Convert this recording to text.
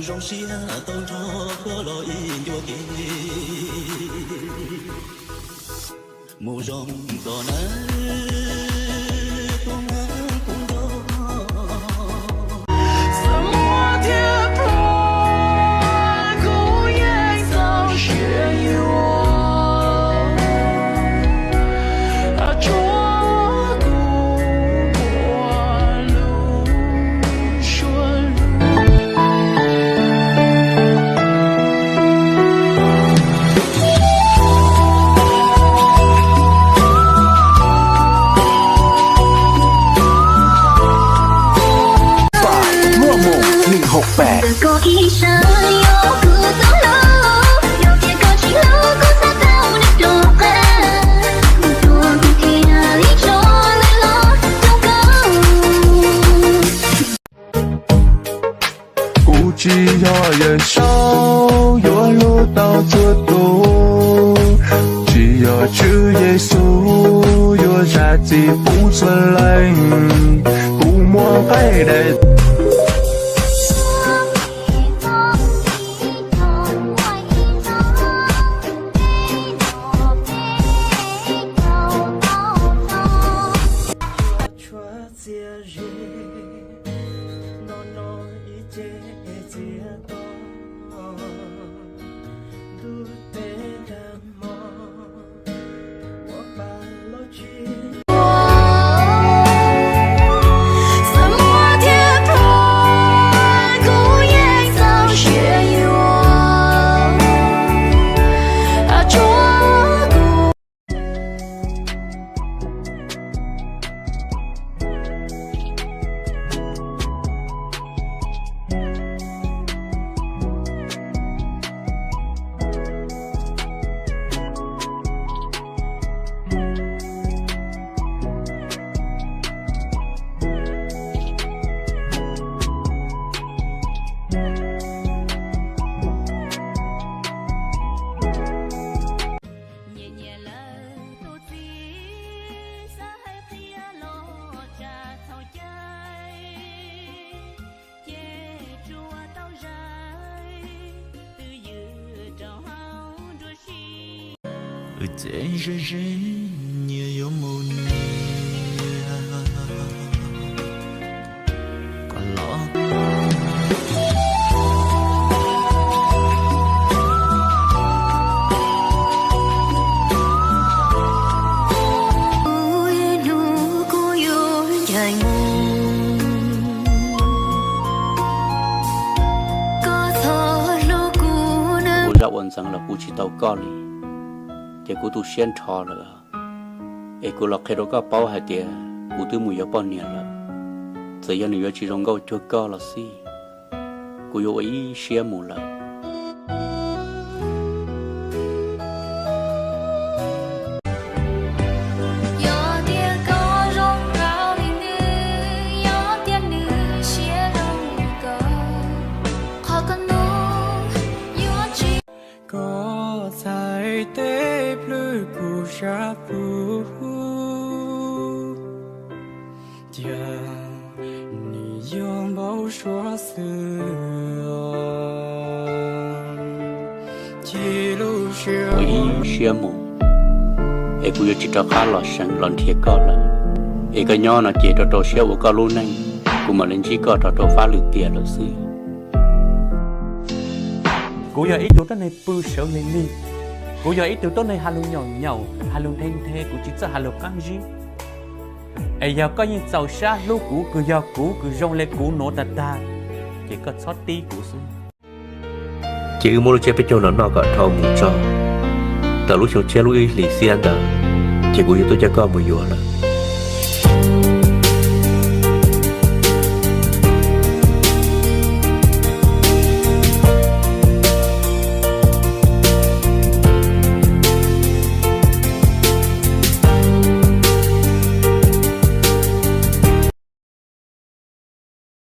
rong xia tàu cho khơ lo in vô kì mù rong tỏ nấy tung ngang cũng đó semua thiên phú cũng yên sao chuyện yêu只要人少，有路到做多。只要主耶稣有杀机不存来，不莫该的。Tên rơi rơi nhiều mùa còn lo đã ổn rằng là cụ chỉ tàu con đi thì cụ tu xuyên thọ là ấy cụ lọc cái đó có bao hạt tiền cụ tu mùi bao nhiêu là giờ giờ này chỉ rong gạo cho con là gì cụ yêu ấy xuyên mù là xia mù, ấy cũng chỉ cho khá là sáng lần thiệt có là, ấy cái nhỏ nó chỉ cho xia của con luôn này, cũng mà lên chỉ có cho phá lưỡi tiền là xí. Cô giờ ít tuổi này bự sầu lên đi, cô giờ ít tuổi này halu nhỏ nhỏ, halu thên thề, cô chỉ sợ halu căng gì. Ấy giờ có những giàu xa lúc cũ cứ rong lên cũ nổ ta, chỉ có sót tí cũ xí. Chỉ mua chế bên chỗ nó có thầu mù cho tờ lúc sau che lúc lì xiên tờ chỉ của tôi cho con một vừa là